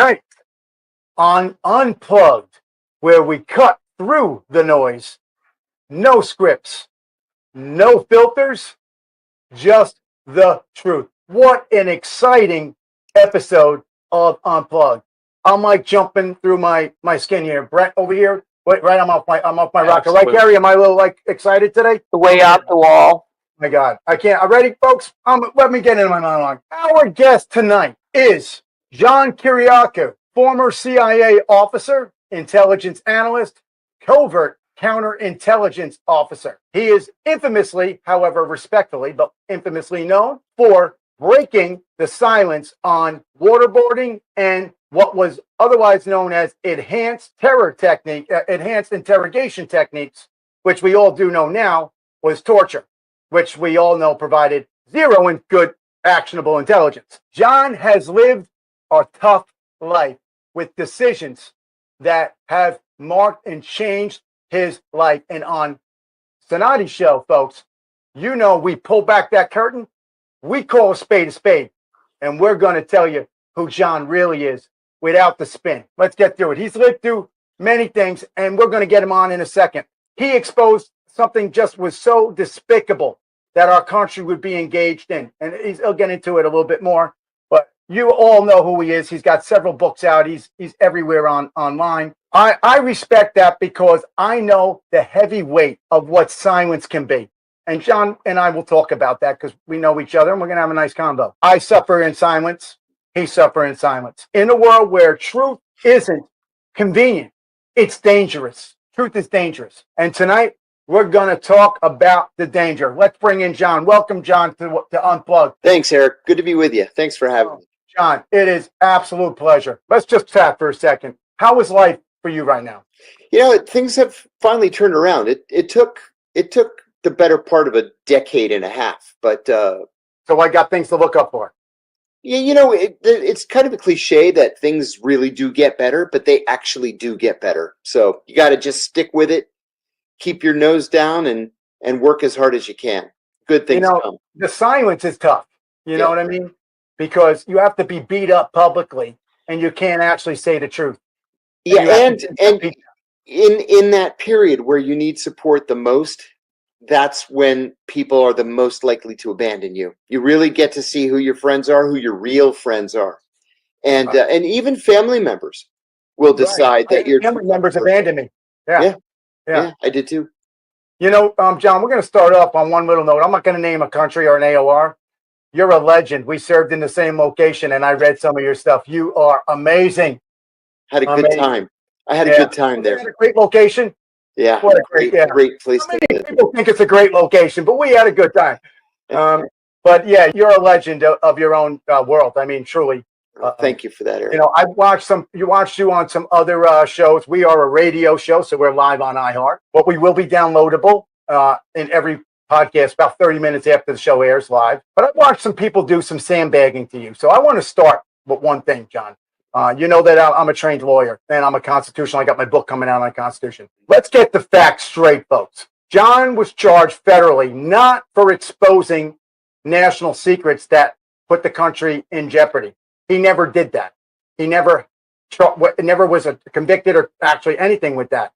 Tonight on Unplugged, where we cut through the noise, no scripts, no filters, just the truth. What an exciting episode of Unplugged. I'm like jumping through my skin here. Brett over here. Wait, right, I'm off my rocker. Right, Gary? Am I a little excited today? The way out the wall. My God, I can't. Are ready, folks? Let me get into my monologue. Our guest tonight is John Kiraku, former CIA officer, intelligence analyst, covert counterintelligence officer. He is infamously, however respectfully, but infamously known for breaking the silence on waterboarding and what was otherwise known as enhanced interrogation techniques, which we all do know now was torture, which we all know provided zero and good actionable intelligence. John has lived a tough life with decisions that have marked and changed his life. And on Cinotti's show, folks, you know we pull back that curtain. We call a spade, and we're going to tell you who John really is without the spin. Let's get through it. He's lived through many things, and we're going to get him on in a second. He exposed something just was so despicable that our country would be engaged in, and he'll get into it a little bit more. But you all know who he is. He's got several books out. He's everywhere online. I respect that because I know the heavy weight of what silence can be. And John and I will talk about that because we know each other and we're going to have a nice combo. I suffer in silence. He suffer in silence. In a world where truth isn't convenient, it's dangerous. Truth is dangerous. And tonight, we're going to talk about the danger. Let's bring in John. Welcome, John, to Unplugged. Thanks, Eric. Good to be with you. Thanks for having me. John, it is absolute pleasure. Let's just chat for a second. How is life for you right now? You know, things have finally turned around. It took the better part of a decade and a half, but so I got things to look up for. Yeah, you know, it's kind of a cliche that things really do get better, but they actually do get better. So you got to just stick with it, keep your nose down, and work as hard as you can. Good things come. The silence is tough. You know what I mean? Because you have to be beat up publicly, and you can't actually say the truth. Yeah, and in that period where you need support the most, that's when people are the most likely to abandon you. You really get to see who your friends are, who your real friends are, and even family members will decide that your family members abandoned me. Yeah, I did too. You know, John, we're going to start off on one little note. I'm not going to name a country or an AOR. You're a legend. We served in the same location, and I read some of your stuff. You are amazing. Had a good time. I had a good time there. Had a great location. Yeah, what a great place to live. People think it's a great location, but we had a good time. But yeah, you're a legend of your own world. I mean, truly. Thank you for that, Eric. You know, I watched you on some other shows. We are a radio show, so we're live on iHeart, but we will be downloadable in every podcast about 30 minutes after the show airs live. But I've watched some people do some sandbagging to you. So I want to start with one thing, John. You know that I'm a trained lawyer and I'm a constitutional. I got my book coming out on Constitution. Let's get the facts straight, folks. John was charged federally, not for exposing national secrets that put the country in jeopardy. He never did that. He never was convicted or actually anything with that.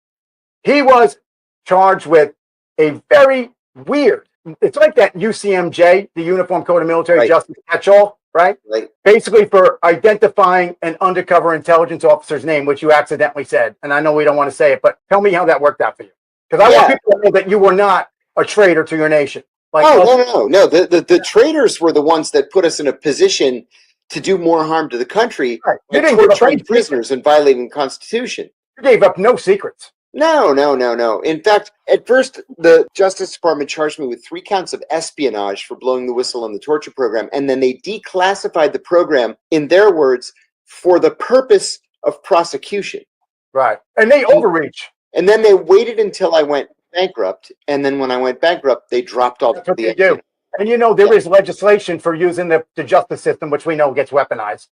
He was charged with a very weird, it's like that UCMJ, the Uniform Code of Military Justice catch-all. Right? Basically for identifying an undercover intelligence officer's name, which you accidentally said. And I know we don't want to say it, but tell me how that worked out for you. Because I want people to know that you were not a traitor to your nation. No. The traitors were the ones that put us in a position to do more harm to the country. Right. You didn't torturing prisoners and violating the Constitution. You gave up no secrets. No. In fact, at first, the Justice Department charged me with 3 counts of espionage for blowing the whistle on the torture program, and then they declassified the program, in their words, for the purpose of prosecution. Right. And they overreach. And then they waited until I went bankrupt, and then when I went bankrupt, they dropped all That's what they do. And you know, there is legislation for using the justice system, which we know gets weaponized.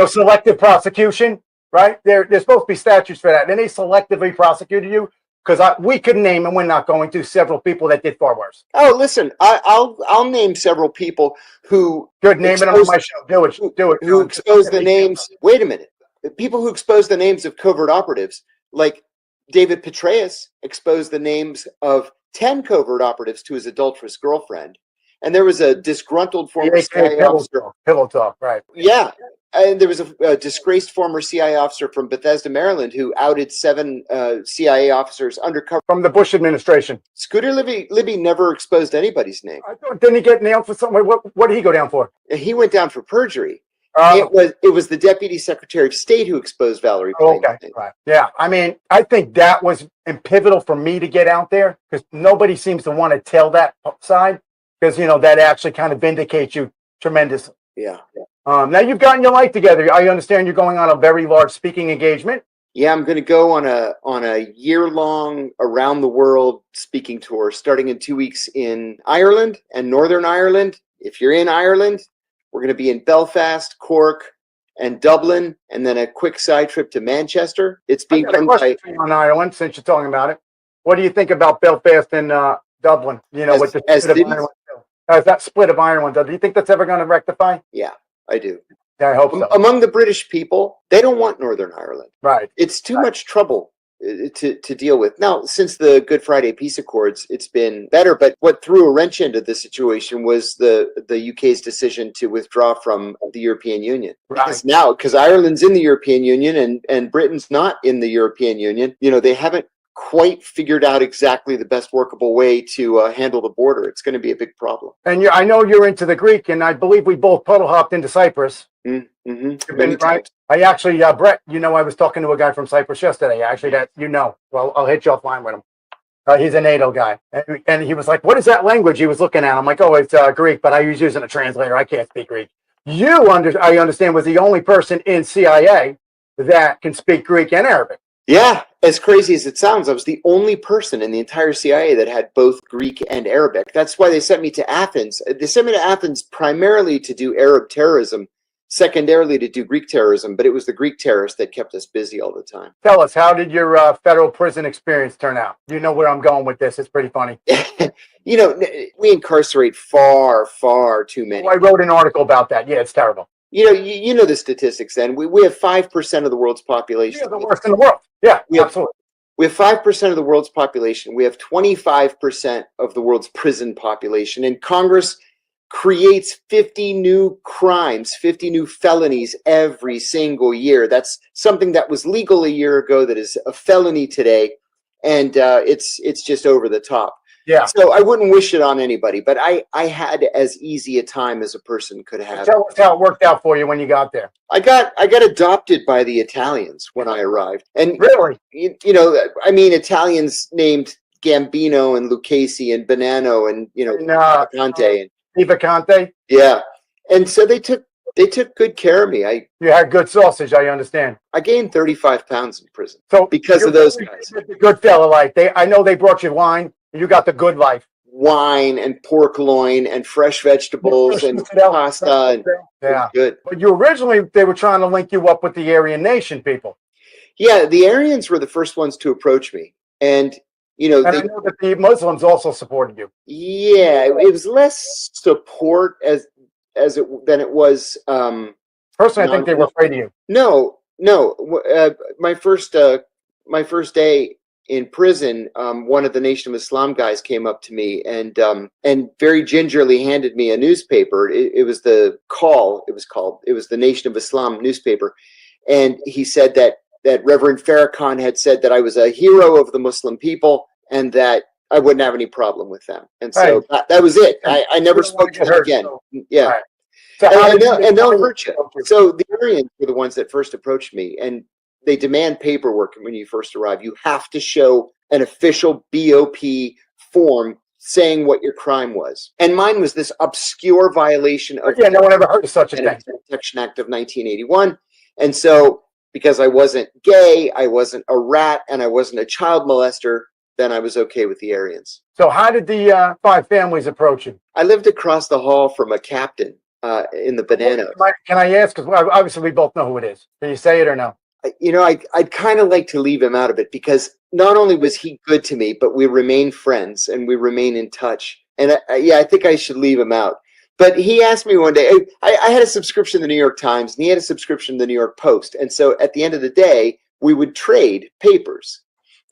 Selective prosecution. Right? There's supposed to be statutes for that. And they selectively prosecuted you because we could name, and we're not going to, several people that did far worse. Oh, listen, I'll name several people who good name it on my show. Do it. Who exposed the names? Wait a minute. people who expose the names of covert operatives, like David Petraeus exposed the names of 10 covert operatives to his adulterous girlfriend. And there was a disgruntled former CIA officer. Pillow talk, right. Yeah. And there was a disgraced former CIA officer from Bethesda, Maryland, who outed 7 CIA officers undercover. From the Bush administration. Scooter Libby never exposed anybody's name. Didn't he get nailed for something? What did he go down for? He went down for perjury. It was the Deputy Secretary of State who exposed Valerie Plane's name. Right. Yeah. I mean, I think that was pivotal for me to get out there, because nobody seems to want to tell that side, because, that actually kind of vindicates you tremendously. Yeah. Now you've gotten your life together. I understand you're going on a very large speaking engagement. Yeah, I'm going to go on a year-long around the world speaking tour, starting in 2 weeks in Ireland and Northern Ireland. If you're in Ireland, we're going to be in Belfast, Cork, and Dublin, and then a quick side trip to Manchester. It's being done by on Ireland, since you're talking about it. What do you think about Belfast and Dublin? With the split of Ireland, as that split of Ireland, do you think that's ever going to rectify? Yeah, I do. Yeah, I hope so. Among the British people, they don't want Northern Ireland. Right. It's too much trouble to deal with. Now, since the Good Friday Peace Accords, it's been better. But what threw a wrench into the situation was the UK's decision to withdraw from the European Union. Right. Because Ireland's in the European Union and Britain's not in the European Union, they haven't quite figured out exactly the best workable way to handle the border. It's going to be a big problem. And I know you're into the Greek, and I believe we both puddle hopped into Cyprus. Many Right? times. I actually, Brett, I was talking to a guy from Cyprus yesterday. Actually, well, I'll hit you offline with him. He's a NATO guy. And he was like, what is that language he was looking at? I'm like, oh, it's Greek, but I was using a translator. I can't speak Greek. I understand, was the only person in CIA that can speak Greek and Arabic. Yeah, as crazy as it sounds, I was the only person in the entire CIA that had both Greek and Arabic. That's why they sent me to Athens. They sent me to Athens primarily to do Arab terrorism, secondarily to do Greek terrorism, but it was the Greek terrorists that kept us busy all the time. Tell us, how did your federal prison experience turn out? You know where I'm going with this. It's pretty funny. We incarcerate far, far too many. I wrote an article about that. Yeah, it's terrible. You know the statistics then. We have 5% of the world's population. Yeah, the worst in the world. Yeah, absolutely. We have 5% of the world's population. We have 25% of the world's prison population. And Congress creates 50 new crimes, 50 new felonies every single year. That's something that was legal a year ago that is a felony today. And it's just over the top. Yeah. So I wouldn't wish it on anybody, but I had as easy a time as a person could have. Tell us how it worked out for you when you got there. I got adopted by the Italians when I arrived. And really, Italians named Gambino and Lucchesi and Bonanno and Conte and Conte. Yeah. And so they took good care of me. You had good sausage, I understand. I gained 35 pounds in prison. So because of those guys. Good fella life. I know they brought you wine. You got the good life. Wine and pork loin and fresh vegetables and pasta. Yeah. Good. But they were trying to link you up with the Aryan Nation people. Yeah, the Aryans were the first ones to approach me. And I know that the Muslims also supported you. Yeah, it was less support than it was. Personally, I think they were afraid of you. No. My first day in prison, one of the Nation of Islam guys came up to me and very gingerly handed me a newspaper. It was the Call. It was the Nation of Islam newspaper, and he said that Reverend Farrakhan had said that I was a hero of the Muslim people and that I wouldn't have any problem with them. And so that was it. I never spoke to them again. So. Yeah. Right. So and they'll hurt you. So the Aryans were the ones that first approached me, and they demand paperwork when you first arrive. You have to show an official BOP form saying what your crime was. And mine was this obscure violation of no one ever heard of such a thing. Protection Act of 1981. And so because I wasn't gay, I wasn't a rat, and I wasn't a child molester, then I was okay with the Aryans. So how did the 5 families approach you? I lived across the hall from a captain in the Banana. Can I ask? Because obviously we both know who it is. Can you say it or no? I'd kind of like to leave him out of it because not only was he good to me, but we remain friends and we remain in touch. And I think I should leave him out. But he asked me one day, I had a subscription to the New York Times and he had a subscription to the New York Post. And so at the end of the day, we would trade papers.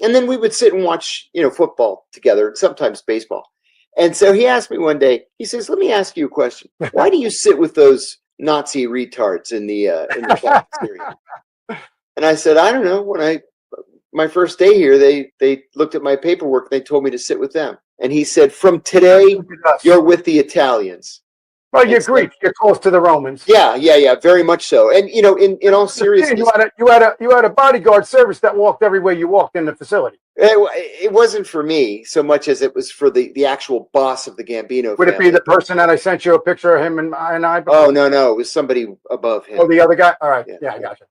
And then we would sit and watch, football together, and sometimes baseball. And so he asked me one day, he says, let me ask you a question. Why do you sit with those Nazi retards in the cafeteria? And I said, I don't know. My first day here, they looked at my paperwork. They told me to sit with them. And he said, from today, you're with the Italians. Well, you're Greek. You're close to the Romans. Yeah, very much so. And in all seriousness, you had a bodyguard service that walked everywhere you walked in the facility. It wasn't for me so much as it was for the actual boss of the Gambino. Would it be the person that I sent you a picture of him and I? Oh no, it was somebody above him. Oh, the other guy. All right, yeah, I got you.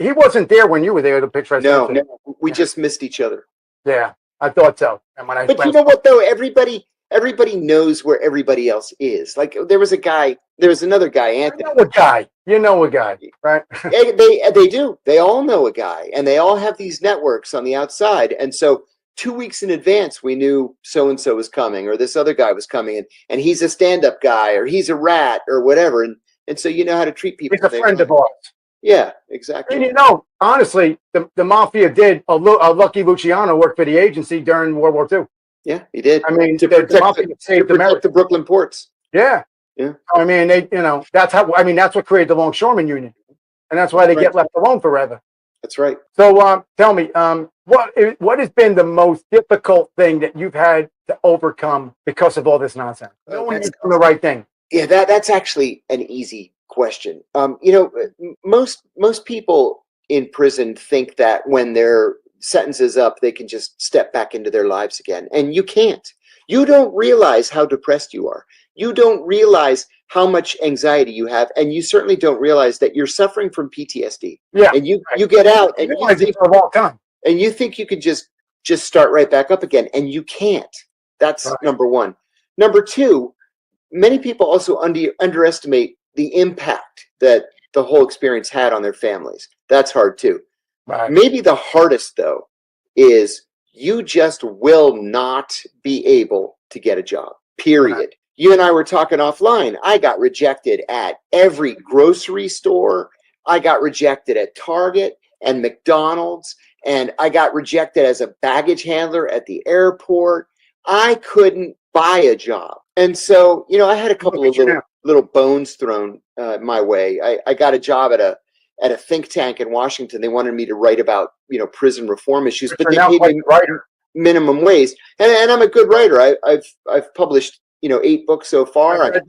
He wasn't there when you were there? The picture I sent you. No, we just missed each other. Yeah, I thought so. And but you know what though, everybody knows where everybody else is. Like there was another guy, Anthony. You know a guy, right? they do. They all know a guy, and they all have these networks on the outside. And so 2 weeks in advance, we knew so and so was coming, or this other guy was coming, and he's a stand-up guy, or he's a rat, or whatever. And so you know how to treat people. He's a friend of ours. Yeah, exactly. And honestly, the mafia did a Lucky Luciano work for the agency during World War II. Yeah, he did. I mean, to protect the Brooklyn ports. Yeah. Yeah. I mean, that's what created the Longshoremen Union. And that's why they get left alone forever. That's right. So tell me, what has been the most difficult thing that you've had to overcome because of all this nonsense? Knowing you're doing the right thing. Yeah, that's actually an easy question. Most people in prison think that when their sentence is up, they can just step back into their lives again. And you can't. You don't realize how depressed you are. You don't realize how much anxiety you have, and you certainly don't realize that you're suffering from PTSD. Yeah. And you get out and you think you could just start right back up again, and you can't. That's right. Number one. Number two, many people also underestimate the impact that the whole experience had on their families. That's hard too. Right. Maybe the hardest though is you just will not be able to get a job. Period. Right. You and I were talking offline. I got rejected at every grocery store. I got rejected at Target and McDonald's, and I got rejected as a baggage handler at the airport. I couldn't buy a job. And so, I had a couple of little bones thrown my way. I got a job at a think tank in Washington. They wanted me to write about, prison reform issues, but they paid me minimum wage. And I'm a good writer. I've published, 8 books so far. I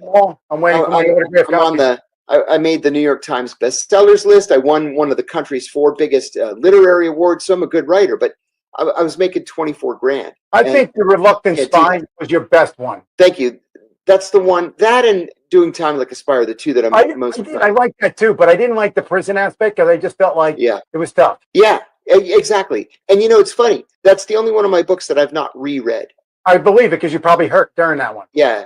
made the New York Times bestsellers list. I won one of the country's 4 biggest literary awards. So I'm a good writer, but I was making $24,000. I think The Reluctant Spy was your best one. Thank you. That's the one. That and Doing Time Like a Spy are the 2 that I'm most proud of. I like that too, but I didn't like the prison aspect because I just felt like it was tough. Yeah, exactly. And it's funny. That's the only one of my books that I've not reread. I believe it because you probably hurt during that one. Yeah,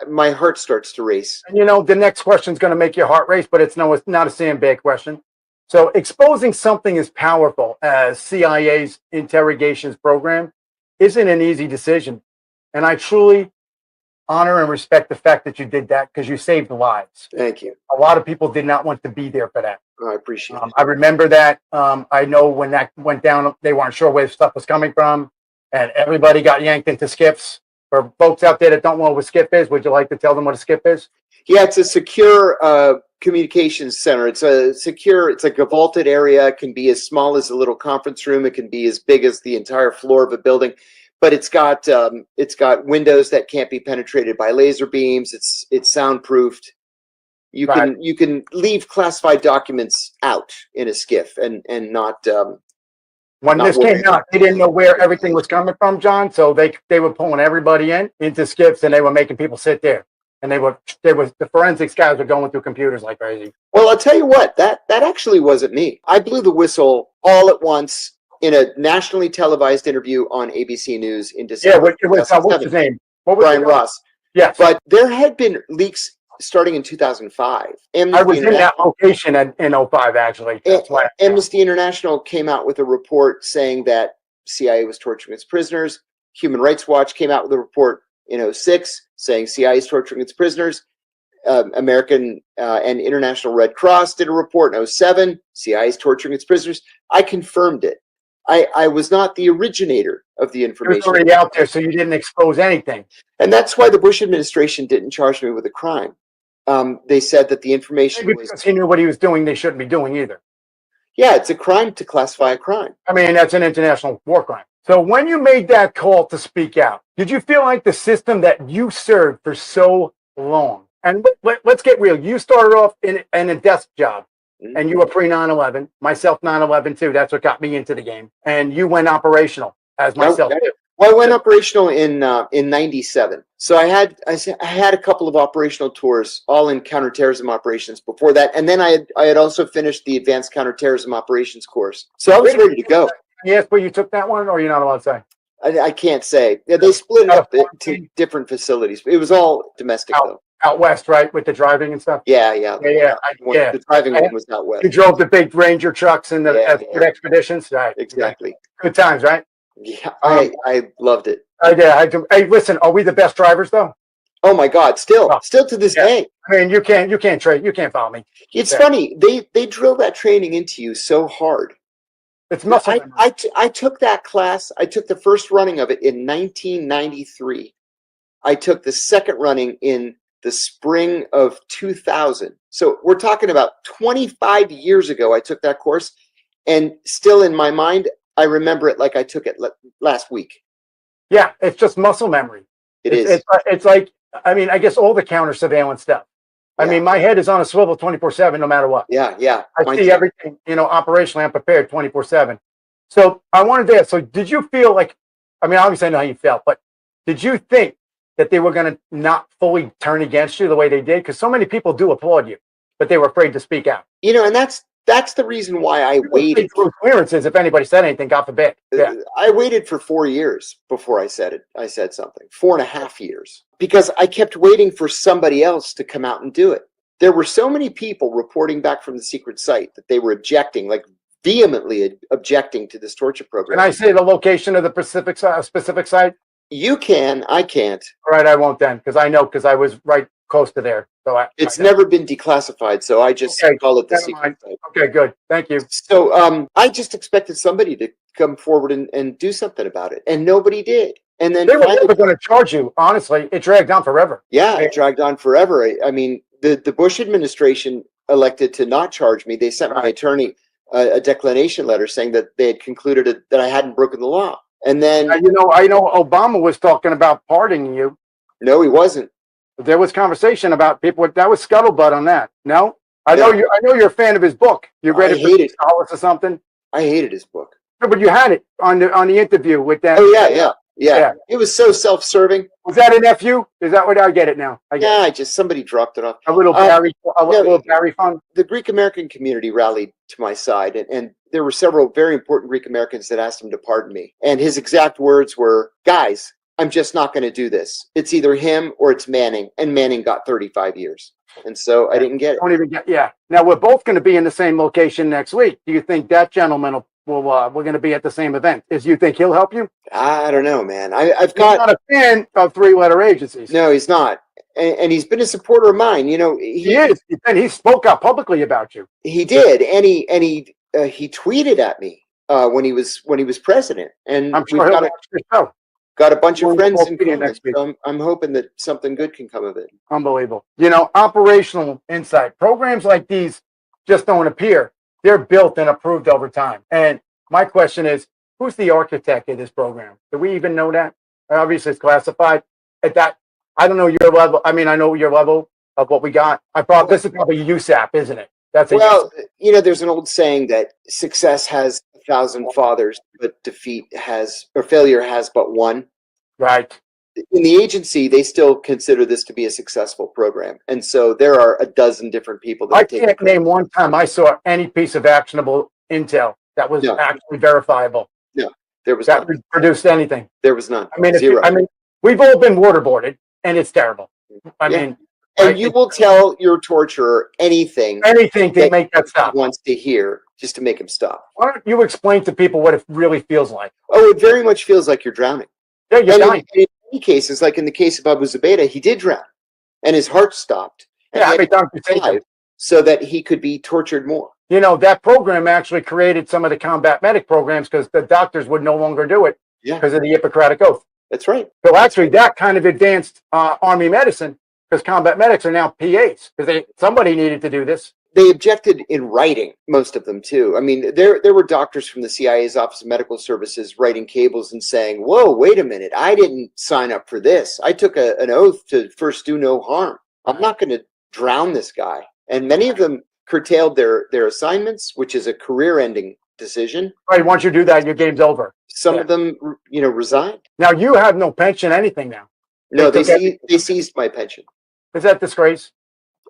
my heart starts to race. And the next question is going to make your heart race, but it's not a sandbag question. So exposing something as powerful as CIA's interrogations program isn't an easy decision. And I truly honor and respect the fact that you did that because you saved lives. Thank you. A lot of people did not want to be there for that. I appreciate it. I remember that. I know when that went down, they weren't sure where stuff was coming from, and everybody got yanked into skiffs. For folks out there that don't know what a skiff is, would you like to tell them what a skiff is? Yeah, it's a secure communications center. It's like a vaulted area. It can be as small as a little conference room. It can be as big as the entire floor of a building. But it's got windows that can't be penetrated by laser beams. It's soundproofed. You can leave classified documents out in a skiff and not. When this came out, they didn't know where everything was coming from, John. So they were pulling everybody into skiffs, and they were making people sit there. And the forensics guys were going through computers like crazy. Well, I'll tell you what, that actually wasn't me. I blew the whistle all at once in a nationally televised interview on ABC News in December. Yeah, what's his name? Brian Ross. Yes. But there had been leaks starting in 2005. I was in that location in 2005, actually. That's why. Amnesty International came out with a report saying that CIA was torturing its prisoners. Human Rights Watch came out with a report in 06 saying CIA is torturing its prisoners. American and International Red Cross did a report in 07. CIA is torturing its prisoners. I confirmed it. I was not the originator of the It was information. already out there, so you didn't expose anything. And that's why the Bush administration didn't charge me with a crime. They said that the information Maybe because he knew what he was doing, they shouldn't be doing either. Yeah, it's a crime to classify a crime. I mean, that's an international war crime. So when you made that call to speak out, did you feel like the system that you served for so long, and let's get real, you started off in a desk job, and you were pre 9/11, myself 9/11 too. That's what got me into the game. And you went operational as myself too. Well, I went operational in '97. So I had a couple of operational tours, all in counterterrorism operations before that, and then I had also finished the advanced counterterrorism operations course. So I was ready to go. Yes, where you took that one, or you're not allowed to say? I can't say. Yeah, they split it up into different facilities. It was all domestic though. Out west, right, with the driving and stuff. Yeah. The driving one was out west. You drove the big Ranger trucks and the expeditions, right? Exactly. Good times, right? Yeah, I loved it. Hey, listen, are we the best drivers though? Oh my God, still to this day. I mean, you can't follow me. It's funny. They drill that training into you so hard. It's muscle memory. I took that class. I took the first running of it in 1993. I took the second running in the spring of 2000. So we're talking about 25 years ago. I took that course, and still in my mind, I remember it like I took it last week. Yeah, it's just muscle memory. It's like, I mean, I guess all the counter surveillance stuff. I mean, my head is on a swivel 24/7, no matter what. Yeah. I see everything, operationally, I'm prepared 24/7. So I wanted to ask, so did you feel like, I mean, obviously I know how you felt, but did you think that they were going to not fully turn against you the way they did? Because so many people do applaud you, but they were afraid to speak out. And that's the reason why I waited. For clearances, if anybody said anything, God forbid. Yeah. I waited for 4 years before I said it. I said something. 4.5 years. Because I kept waiting for somebody else to come out and do it. There were so many people reporting back from the secret site that they were objecting, like vehemently objecting to this torture program. Can I say the location of the specific site? You can. I can't. All right, I won't then, because I was right close to there. So it's never been declassified, so I just call it the secret site. Okay, good. Thank you. So I just expected somebody to come forward and do something about it, and nobody did. And then they were never going to charge you. Honestly, it dragged on forever. Yeah, it dragged on forever. I mean, the Bush administration elected to not charge me. They sent my attorney a declination letter saying that they had concluded that I hadn't broken the law. And then I know Obama was talking about pardoning you. No, he wasn't. There was conversation about people. That was scuttlebutt on that. No, I know you're a fan of his book. You read it for or something. I hated his book. No, but you had it on the interview with that. Oh yeah. It was so self-serving. Was that an FU? Is that what I get it now? Somebody dropped it off. A little Barry fun. The Greek American community rallied to my side, and there were several very important Greek Americans that asked him to pardon me. And his exact words were, "Guys, I'm just not going to do this. It's either him or it's Manning." And Manning got 35 years. And so I didn't get it. Don't even get, Now we're both going to be in the same location next week. Do you think that gentleman we're going to be at the same event? You think he'll help you? I don't know, man. He's not a fan of three-letter agencies. No, he's not. And he's been a supporter of mine. He is. And he spoke out publicly about you. He did. And he tweeted at me when he was president. And I'm sure he'll got a bunch of friends in common. So I'm hoping that something good can come of it. Unbelievable. Operational insight. Programs like these just don't appear. They're built and approved over time. And my question is, who's the architect of this program? Do we even know that? Obviously, it's classified. At that, I don't know your level. I mean, I know your level of what we got. This is probably a USAP, isn't it? There's an old saying that success has 1,000 fathers, but failure has but one. Right. In the agency, they still consider this to be a successful program. And so there are a dozen different people that I can't name one time I saw any piece of actionable intel that was actually verifiable. No, there was that none. Produced anything. There was none. I mean, zero. We've all been waterboarded, and it's terrible. And you will tell your torturer anything to make that stop. He wants to hear, just to make him stop. Why don't you explain to people what it really feels like? Oh, it very much feels like you're drowning. Yeah, you're dying. many cases, like in the case of Abu Zubaydah, he did drown, and his heart stopped. And Yeah, he how had many to times you take survive them? so that he could be tortured more. You know, that program actually created some of the combat medic programs because the doctors would no longer do it Yeah, because of the Hippocratic Oath. that's right. So actually, that kind of advanced Army medicine because combat medics are now PAs because somebody needed to do this. They objected in writing, most of them too. I mean, there were doctors from the CIA's Office of Medical Services writing cables and saying, "Whoa, wait a minute! I didn't sign up for this. I took an oath to first do no harm. I'm not going to drown this guy." And many of them curtailed their assignments, which is a career-ending decision. Right, once you do that, your game's over. Some of them, resigned. Now you have no pension, anything now. No, They took they seized my pension. Is that disgrace?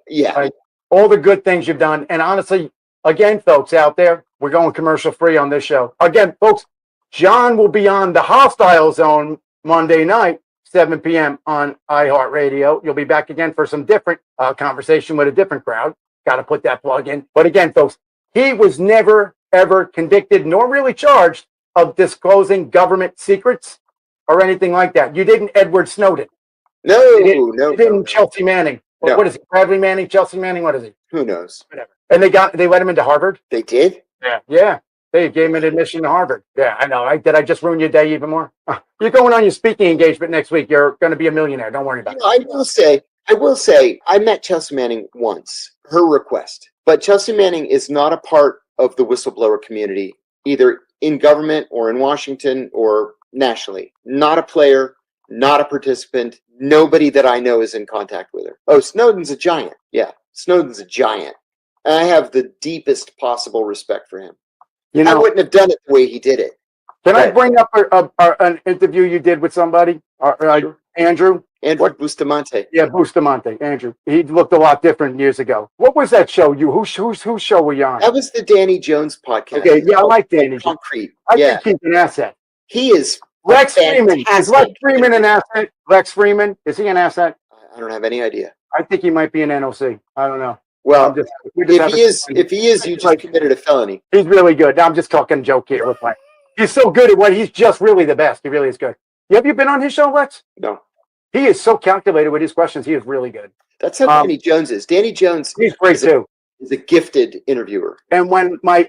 Yeah. Right. All the good things you've done. And honestly, again, folks out there, we're going commercial free on this show. Again, folks, John will be on the Hostile Zone Monday night, 7 p.m. on iHeartRadio. You'll be back again for some different conversation with a different crowd. Got to put that plug in. But again, folks, he was never, ever convicted nor really charged of disclosing government secrets or anything like that. You didn't Edward Snowden. You didn't Chelsea Manning. No. What is it? Bradley Manning, Chelsea Manning? What is he? Who knows? Whatever. And they let him into Harvard? They did? Yeah. They gave him an admission to Harvard. Yeah, I know. Did I just ruin your day even more? You're going on your speaking engagement next week. You're going to be a millionaire. Don't worry about it. I will say, I met Chelsea Manning once, her request. But Chelsea Manning is not a part of the whistleblower community, either in government or in Washington or nationally. Not a player, not a participant. Nobody that I know is in contact with her. Oh, Snowden's a giant. Yeah, Snowden's a giant. And I have the deepest possible respect for him. I wouldn't have done it the way he did it. Can I bring up an interview you did with somebody? Sure. Andrew? Bustamante. Yeah, Bustamante, Andrew. He looked a lot different years ago. What was that show? Whose show were you on? That was the Danny Jones podcast. Okay, yeah, I like Danny. Concrete. I think he's an asset. He is Lex Freeman. Is Lex Freeman an asset? Lex Freeman, is he an asset? I don't have any idea. I think he might be an NOC. I don't know. Well, if he is, you just committed a felony. He's really good. Now, I'm just talking joke here. We're playing. He's so good at what he's just really the best. He really is good. Have you been on his show, Lex? No. He is so calculated with his questions. He is really good. That's how Danny Jones is. Danny Jones he's great too. He's a gifted interviewer. And when my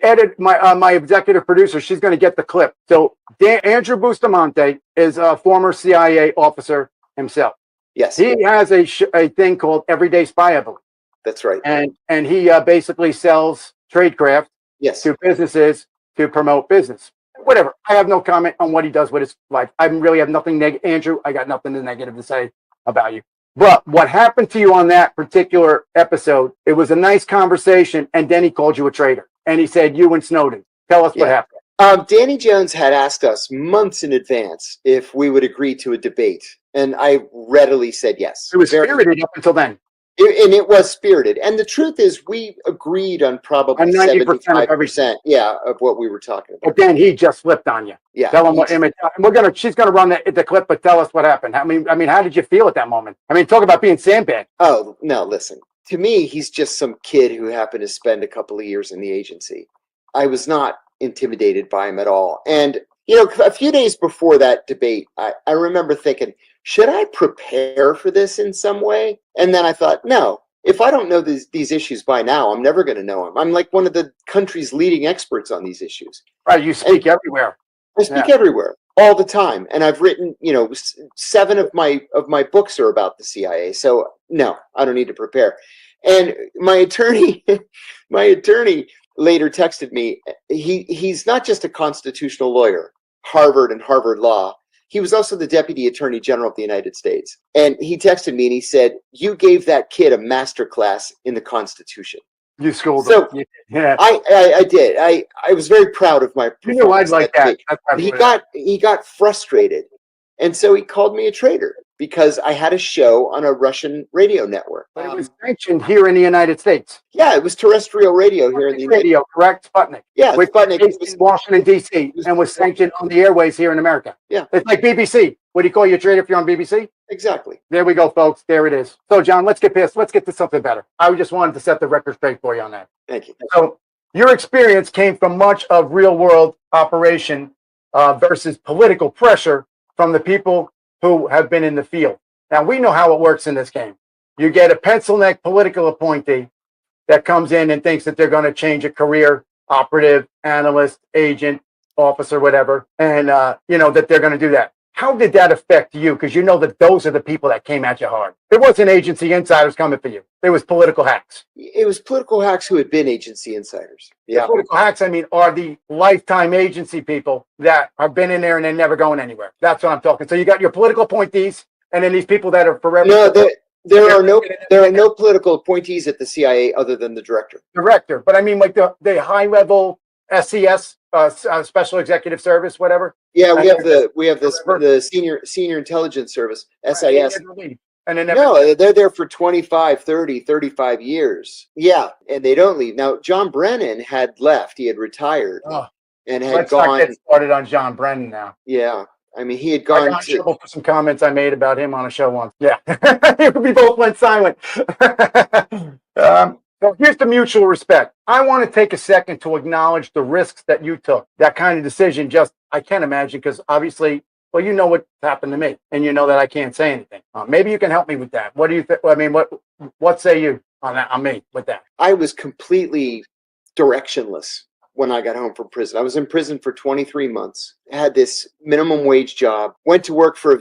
executive producer, she's going to get the clip. So Andrew Bustamante is a former CIA officer himself. Yes. He has a thing called Everyday Spy, I believe. That's right. And he basically sells tradecraft to businesses to promote business. Whatever. I have no comment on what he does with his life. I really have nothing negative. Andrew, I got nothing negative to say about you. But what happened to you on that particular episode, it was a nice conversation, and then he called you a traitor. And he said, you and Snowden. Tell us what happened. Danny Jones had asked us months in advance if we would agree to a debate. And I readily said yes. It was spirited up until then. And it was spirited. And the truth is, we agreed on probably 75% of what we were talking about. But then he just flipped on you. Yeah. Tell him what image. She's gonna run the clip, but tell us what happened. I mean, how did you feel at that moment? I mean, talk about being sandbagged. Oh, no, listen. To me, he's just some kid who happened to spend a couple of years in the agency. I was not intimidated by him at all. And, a few days before that debate, I remember thinking, should I prepare for this in some way? And then I thought, no, if I don't know these issues by now, I'm never going to know them. I'm like one of the country's leading experts on these issues. Right, you speak everywhere. I speak everywhere, all the time. And I've written, 7 of my books are about the CIA. So no, I don't need to prepare. And my attorney later texted me, he's not just a constitutional lawyer, Harvard and Harvard Law. He was also the Deputy Attorney General of the United States. And he texted me and he said, you gave that kid a master class in the Constitution. You schooled him. Yeah. I did. I was very proud of my performance. You know, I'd like that. He got frustrated. And so he called me a traitor because I had a show on a Russian radio network. But it was sanctioned here in the United States. Yeah, it was terrestrial radio here in the United States. Correct? Sputnik. Yeah, Sputnik was in Washington, D.C. and was sanctioned on the airways here in America. Yeah. It's like BBC. What do you call you a traitor if you're on BBC? Exactly. There we go, folks. There it is. So, John, let's get to something better. I just wanted to set the record straight for you on that. Thank you. So, your experience came from much of real-world operation versus political pressure from the people who have been in the field. Now, we know how it works in this game. You get a pencil neck political appointee that comes in and thinks that they're going to change a career, operative, analyst, agent, officer, whatever, and that they're going to do that. How did that affect you? Because you know that those are the people that came at you hard. There wasn't agency insiders coming for you. There was political hacks. It was political hacks who had been agency insiders. Yeah. The political hacks, are the lifetime agency people that have been in there and they're never going anywhere. That's what I'm talking. So you got your political appointees and then these people that are forever. No, there are no political appointees at the CIA other than the director. Director, but like the high level SES, Special Executive Service, whatever. Yeah, we have the senior intelligence service, SIS. And then no, they're there for 25, 30, 35 years. Yeah, and they don't leave. Now, John Brennan had left. He had retired and had gone. Let's not get started on John Brennan now. Yeah. He had gone. I got in trouble for some comments I made about him on a show once. Yeah. We both went silent. So here's the mutual respect. I want to take a second to acknowledge the risks that you took. That kind of decision, I can't imagine, because obviously, well, you know what happened to me, and you know that I can't say anything. Maybe you can help me with that. What do you think? What say you on me with that? I was completely directionless when I got home from prison. I was in prison for 23 months. I had this minimum wage job, went to work for a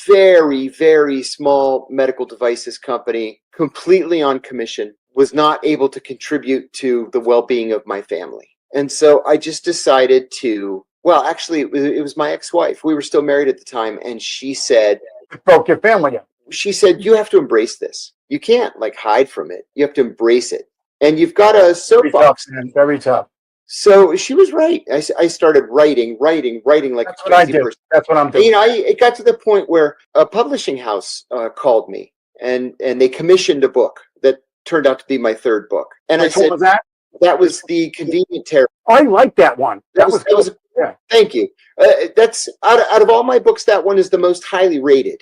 very, very small medical devices company, completely on commission, was not able to contribute to the well-being of my family. And so I just decided to, well, actually, it was my ex-wife. We were still married at the time. And she said, it broke your family up. She said, you have to embrace this. You can't hide from it. You have to embrace it. And you've got a soapbox. Very tough. So she was right. I started writing like that's what I do. That's what I'm doing. It got to the point where a publishing house called me and they commissioned a book that turned out to be my third book. And Which one was that? That was The Convenient Terror. I like that one. That was yeah. Thank you. That's out of all my books, that one is the most highly rated.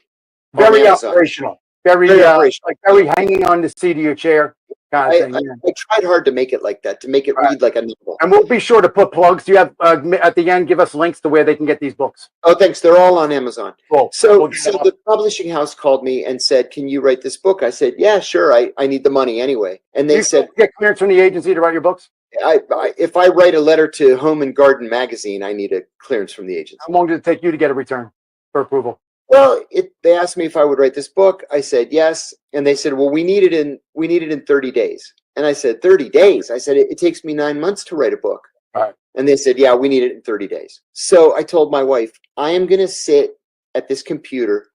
Very operational. Very operational. Very hanging on the seat of your chair. Kind of thing, I tried hard to make it like that, to make it read like a novel. And we'll be sure to put plugs. Do you have at the end? Give us links to where they can get these books. Oh, thanks. They're all on Amazon. Cool. So the publishing house called me and said, "Can you write this book?" I said, "Yeah, sure. I need the money anyway." And they said, "Get clearance from the agency to write your books." If I write a letter to Home and Garden magazine, I need a clearance from the agency. How long did it take you to get a return for approval? Well, they asked me if I would write this book. I said yes, and they said, "Well, we need it in 30 days." And I said, 30 days? I said, it takes me 9 months to write a book. All right. And they said, yeah, we need it in 30 days. So I told my wife, I am going to sit at this computer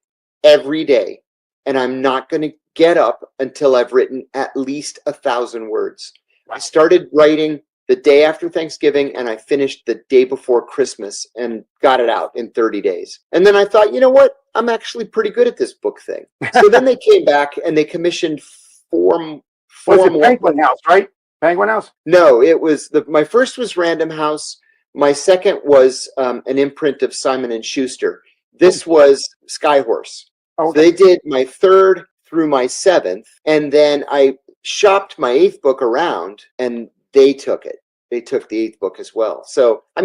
every day, and I'm not going to get up until I've written at least 1,000 words. Wow. I started writing the day after Thanksgiving, and I finished the day before Christmas and got it out in 30 days. And then I thought, you know what? I'm actually pretty good at this book thing. So then they came back and they commissioned four Penguin House, right? Penguin House? No, it was my first was Random House. My second was an imprint of Simon and Schuster. This was Skyhorse. Okay. So they did my third through my seventh, and then I shopped my eighth book around, and they took it. They took the eighth book as well. So I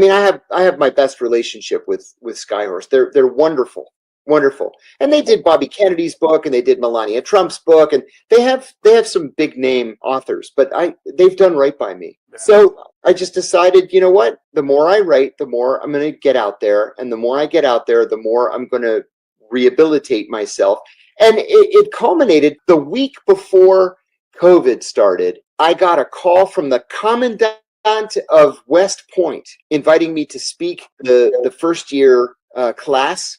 have my best relationship with Skyhorse. They're wonderful. Wonderful. And they did Bobby Kennedy's book, and they did Melania Trump's book, and they have some big name authors, but they've done right by me. Yeah. So I just decided, you know what? The more I write, the more I'm going to get out there, and the more I get out there, the more I'm going to rehabilitate myself. And it culminated the week before COVID started. I got a call from the commandant of West Point inviting me to speak the first year class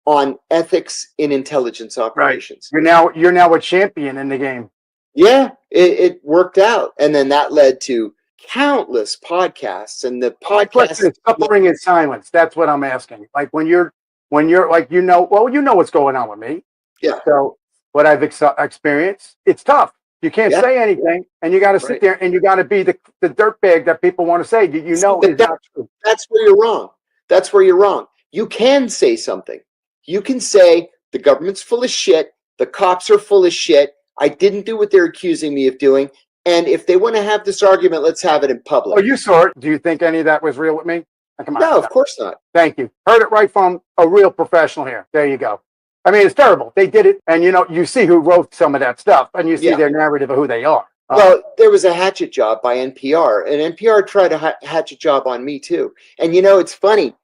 on ethics in intelligence operations. Right. You're now a champion in the game. Yeah, it worked out. And then that led to countless podcasts, and the podcast suffering in silence. That's what I'm asking. Like when you're like, you know what's going on with me. Yeah. So what I've experienced, it's tough. You can't say anything, and you got to sit there, and you got to be the dirtbag that people want to say. Is not true. That's where you're wrong. That's where you're wrong. You can say something. You can say the government's full of shit. The cops are full of shit. I didn't do what they're accusing me of doing. And if they want to have this argument, let's have it in public. Oh, you saw it. Do you think any of that was real with me? No, of course not. Thank you. Heard it right from a real professional here. There you go. I mean, it's terrible. They did it, and you see who wrote some of that stuff, and you see Yeah. their narrative of who they are. Well, there was a hatchet job by NPR, and NPR tried a hatchet job on me too. And it's funny.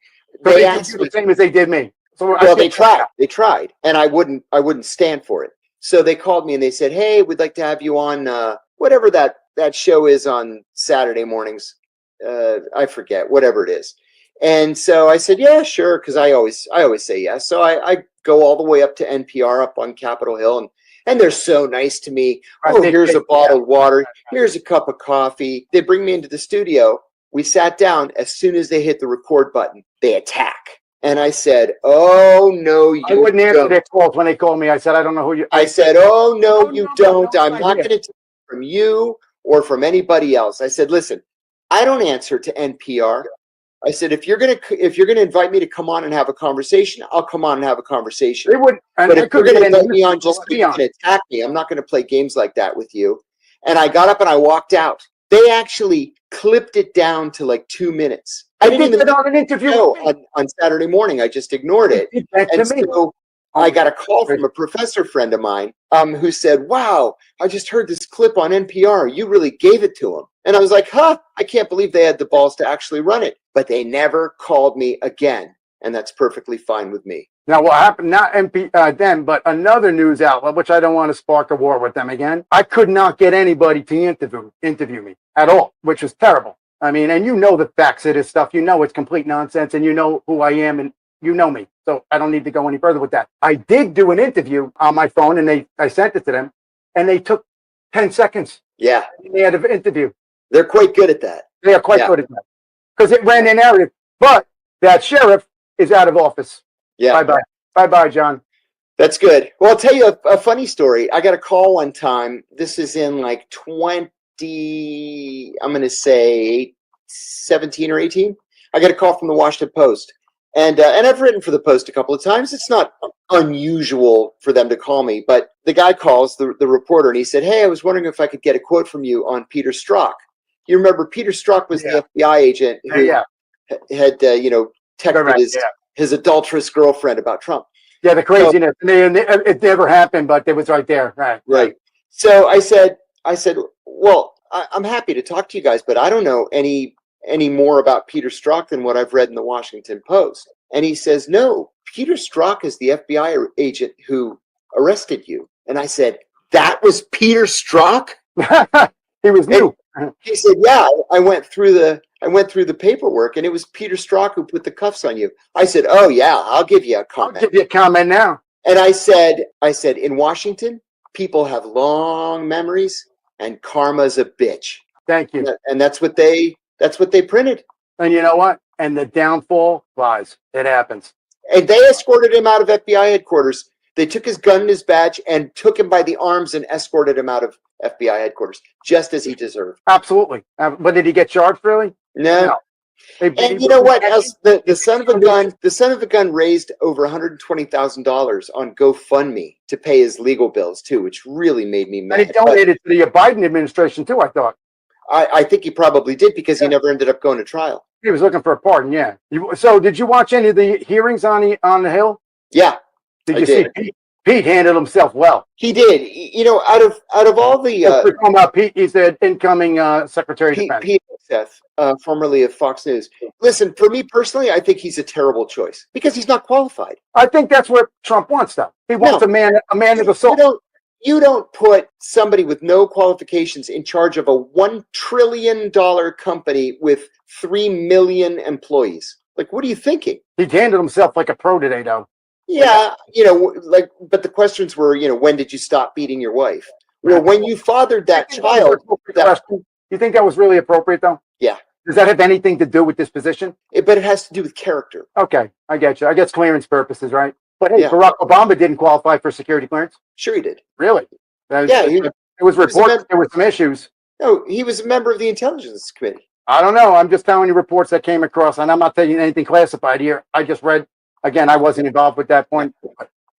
So they did asked you me, the same as they did me. So well, they tried, and I wouldn't stand for it. So they called me and they said, "Hey, we'd like to have you on whatever that show is on Saturday mornings. I forget, whatever it is." And so I said, "Yeah, sure," because I always say yes. So I go all the way up to NPR up on Capitol Hill, and they're so nice to me. Oh, here's a bottled water. Here's a cup of coffee. They bring me into the studio. We sat down. As soon as they hit the record button, they attack. And I said, "Oh, no, you don't." I wouldn't answer their calls when they called me. I said, "I don't know who you." I said, "Oh, no, you don't. I'm not going to take it from you or from anybody else." I said, "Listen, I don't answer to NPR." I said, if you're gonna invite me to come on and have a conversation, I'll come on and have a conversation. They would, but if you're gonna invite me on just to attack me, I'm not gonna play games like that with you. And I got up and I walked out. They actually clipped it down to like 2 minutes. I didn't even on an interview on Saturday morning. I just ignored it. And so I got a call from a professor friend of mine who said, "Wow, I just heard this clip on NPR. You really gave it to him." And I was like, "Huh, I can't believe they had the balls to actually run it." But they never called me again. And that's perfectly fine with me. Now, what happened, not them, but another news outlet, which I don't want to spark a war with them again. I could not get anybody to interview me at all, which was terrible. I mean, and the facts of this stuff. It's complete nonsense, and you know who I am, and you know me. So I don't need to go any further with that. I did do an interview on my phone, and I sent it to them, and they took 10 seconds. Yeah. They had an interview. They're quite good at that. They are quite good at that. Because it ran their narrative. But that sheriff is out of office. Yeah. Bye-bye. Bye-bye, John. That's good. Well, I'll tell you a funny story. I got a call one time. This is in like 20, I'm going to say 17 or 18. I got a call from the Washington Post. And I've written for the Post a couple of times. It's not unusual for them to call me. But the guy calls, the reporter, and he said, "Hey, I was wondering if I could get a quote from you on Peter Strzok." You remember Peter Strzok was the FBI agent who had, texted his adulterous girlfriend about Trump. Yeah, the craziness. So, it never happened, but it was right there. Right. So I said, "Well, I'm happy to talk to you guys, but I don't know any more about Peter Strzok than what I've read in the Washington Post." And he says, "No, Peter Strzok is the FBI agent who arrested you." And I said, "That was Peter Strzok?" He was new. He said, "Yeah, I went through the paperwork, and it was Peter Strzok who put the cuffs on you." I said, "Oh yeah, I'll give you a comment." I'll give you a comment now. And I said, in Washington, people have long memories, and karma's a bitch. Thank you. And that's what they printed. And you know what? And the downfall lies. It happens. And they escorted him out of FBI headquarters. They took his gun and his badge and took him by the arms and escorted him out of FBI headquarters, just as he deserved. Absolutely. But did he get charged, really? No. And you know what? As the son of a gun raised over $120,000 on GoFundMe to pay his legal bills too, which really made me mad. And he donated to the Biden administration too, I thought. I think he probably did, because he never ended up going to trial. He was looking for a pardon, yeah. So did you watch any of the hearings on the Hill? Yeah. Did you see Pete handled himself well? He did. Out of all the we're talking about Pete, he's the incoming Secretary of Defense. Pete Seth, formerly of Fox News. Listen, for me personally, I think he's a terrible choice because he's not qualified. I think that's what Trump wants, though. He wants a man of the soul. You don't put somebody with no qualifications in charge of a $1 trillion company with 3 million employees. Like, what are you thinking? He handled himself like a pro today, though. Yeah, but the questions were, when did you stop beating your wife? Well, when you fathered that child. You think that was really appropriate, though? Yeah. Does that have anything to do with this position? But it has to do with character. Okay, I get you. I guess clearance purposes, right? But hey, Barack Obama didn't qualify for security clearance. Sure he did. Really? It was reported there were some issues. No, he was a member of the Intelligence Committee. I don't know. I'm just telling you reports that came across, and I'm not telling you anything classified here. I just read. Again, I wasn't involved with that point. He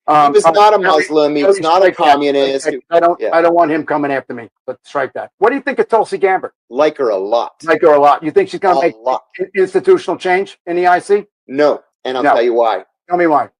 was not a Muslim. He was not a communist. I don't want him coming after me. Let's strike that. What do you think of Tulsi Gabbard? Like her a lot. Like her a lot. You think she's going to make institutional change in the IC? No, and I'll tell you why. Tell me why.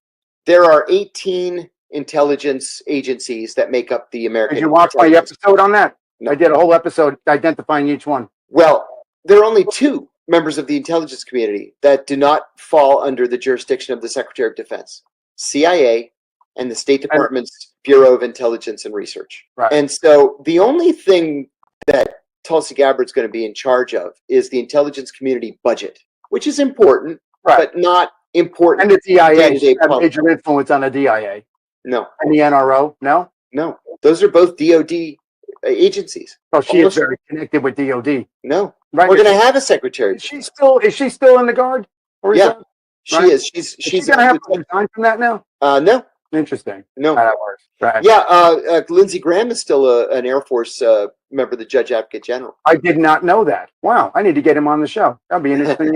There are 18 intelligence agencies that make up the American. Did you watch my episode on that? No. I did a whole episode identifying each one. Well, there are only two members of the intelligence community that do not fall under the jurisdiction of the Secretary of Defense: CIA and the State Department's Bureau of Intelligence and Research. Right. And so the only thing that Tulsi Gabbard's going to be in charge of is the intelligence community budget, which is important, Right. but not important. And the DIA day-to-day have public. major influence on the DIA No, and the NRO. No, no. Those are both DOD agencies. oh, she Almost- is very connected with DOD. No. Right? We're going to have a secretary. Is she still in the Guard? Or is Yeah. that- She right? is. Is She's she gonna have to resign from that now? No. Interesting. No. How that works. Right. Yeah, Lindsey Graham is still an Air Force member of the Judge Advocate General. I did not know that. Wow, I need to get him on the show. That'd be an interesting,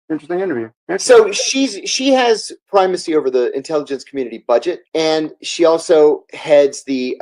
interesting interview. So she has primacy over the intelligence community budget, and she also heads the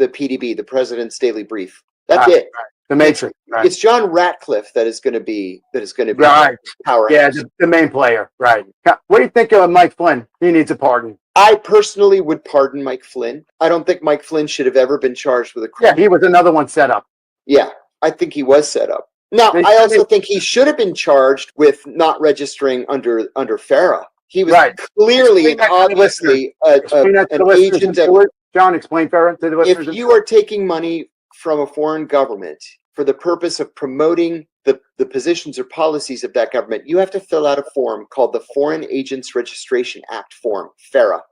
PDB, the President's Daily Brief. That's it. Right. The Matrix. Right. It's John Ratcliffe that is going to be Right. powerhouse. Yeah, the main player. Right. What do you think of Mike Flynn? He needs a pardon. I personally would pardon Mike Flynn. I don't think Mike Flynn should have ever been charged with a Yeah, crime. he was another one set up. Yeah, I think he was set up. Now, I also think he should have been charged with not registering under FARA. He was Right. clearly Explain and that to the obviously Explain that to the an listeners agent and of. viewers. John, explain Farrah to the listeners. If you are taking money from a foreign government for the purpose of promoting the positions or policies of that government, you have to fill out a form called the Foreign Agents Registration Act form, FARA.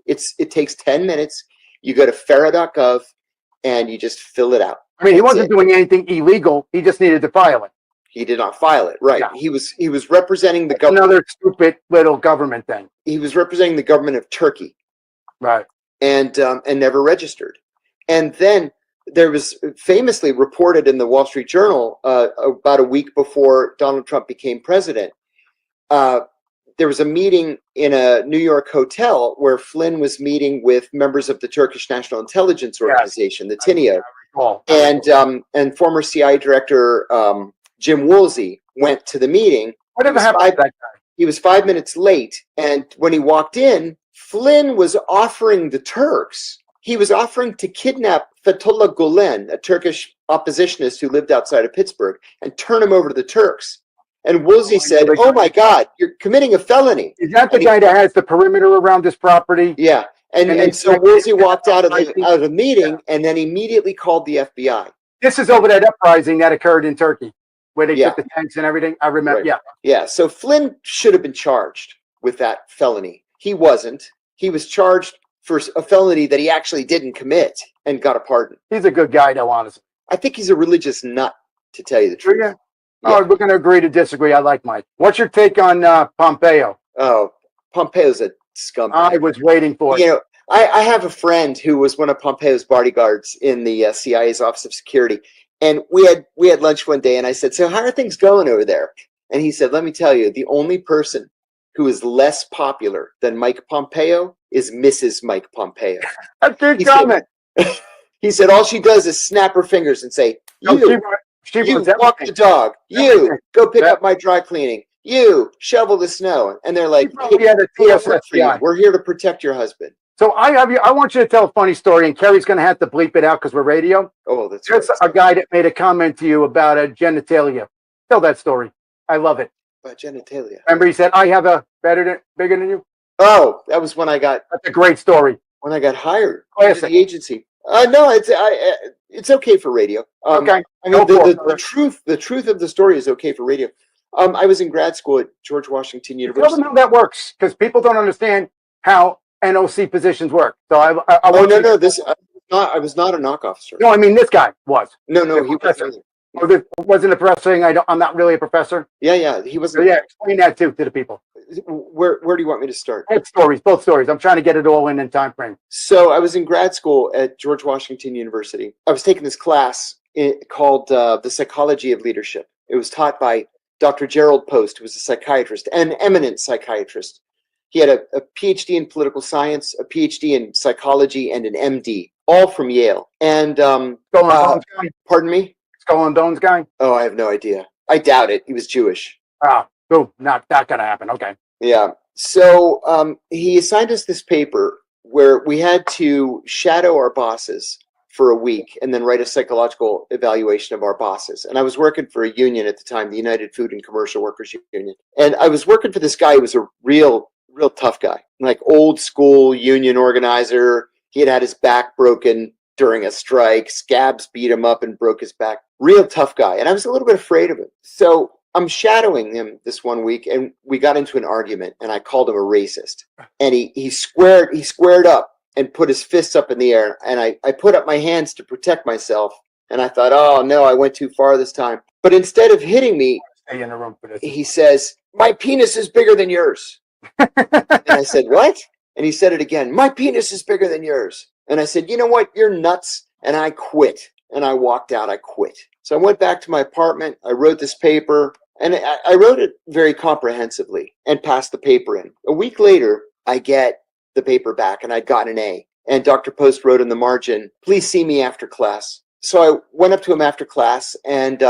It takes 10 minutes. You go to FARA.gov and you just fill it out. I mean, he That's wasn't it. doing anything illegal. He just needed to file it. He did not file it. Right. Yeah. He was representing the government. Another stupid little government thing. He was representing the government of Turkey Right. and never registered. And then there was famously reported in the Wall Street Journal about a week before Donald Trump became president. There was a meeting in a New York hotel where Flynn was meeting with members of the Turkish National Intelligence Organization, the TINIO, and former CIA director Jim Woolsey went to the meeting. Whatever happened to that guy? He was 5 minutes late, and when he walked in, Flynn was offering the Turks. He was offering to kidnap Fethullah Gulen, a Turkish oppositionist who lived outside of Pittsburgh, and turn him over to the Turks. And Woolsey said, "Oh my God, you're committing a felony." Is that the guy that has the perimeter around his property? Yeah, And and so Woolsey walked out of the meeting and then immediately called the FBI. This is over that uprising that occurred in Turkey, where they Yeah. took the tanks and everything. I remember. Right. Yeah. Yeah, so Flynn should have been charged with that felony. He wasn't. He was charged for a felony that he actually didn't commit and got a pardon. He's a good guy, though, honestly. I think he's a religious nut, to tell you the truth. Yeah. Oh, we're going to agree to disagree. I like Mike. What's your take on Pompeo? Oh, Pompeo's a scumbag. I was waiting for it. You know, I have a friend who was one of Pompeo's bodyguards in the CIA's Office of Security, and we had lunch one day, and I said, "So how are things going over there?" And he said, "Let me tell you, the only person who is less popular than Mike Pompeo is Mrs. Mike Pompeo." That's a good He said- comment. He said, "All she does is snap her fingers and say, No, you she was walk the everything. dog, you Everything. go pick Yeah. up my dry cleaning, you shovel the snow." And they're like, She probably had a "We don't work for you. TSSCI. We're here to protect your husband." So I want you to tell a funny story, and Kerry's going to have to bleep it out because we're radio. Oh, that's There's right. a guy that made a comment to you about a genitalia. Tell that story. I love it. About genitalia. Remember, he said, "I have a bigger than you." Oh, that was when I got That's a great story. hired Classic. to the agency. No, it's okay for radio. Okay. I mean, Go for it, the brother. truth of the story is okay for radio. I was in grad school at George Washington Tell them University. how that works, because people don't understand how NOC positions work. So I Oh want no, you- no, I was not a knock officer. No, I mean this guy was. No, the he professor. wasn't. Or this wasn't a professor saying I'm not really a professor. Yeah, he So wasn't. yeah, explain that too to the people. Where do you want me to start? Both stories. I'm trying to get it all in time frame. So I was in grad school at George Washington University. I was taking this class called The Psychology of Leadership. It was taught by Dr. Gerald Post, who was a psychiatrist, an eminent psychiatrist. He had a PhD in political science, a PhD in psychology, and an MD, all from Yale. And Skull and Bones guy. pardon me? Skull and Bones guy. Oh, I have no idea. I doubt it. He was Jewish. Ah, not gonna happen. Okay. Yeah. So he assigned us this paper where we had to shadow our bosses for a week and then write a psychological evaluation of our bosses. And I was working for a union at the time, the United Food and Commercial Workers Union. And I was working for this guy who was a real tough guy, like old school union organizer. He had had his back broken during a strike. Scabs beat him up and broke his back. Real tough guy. And I was a little bit afraid of him. So I'm shadowing him this one week, and we got into an argument, and I called him a racist. And he squared up and put his fists up in the air, and I put up my hands to protect myself. And I thought, oh no, I went too far this time. But instead of hitting me, Stay in the room for this. he says, "My penis is bigger than yours." And I said, "What?" And he said it again, "My penis is bigger than yours." And I said, "You know what? You're nuts." And I quit. And I walked out. I quit. So I went back to my apartment. I wrote this paper. And I wrote it very comprehensively and passed the paper in. A week later, I get the paper back, and I'd gotten an A. And Dr. Post wrote in the margin, "Please see me after class." So I went up to him after class and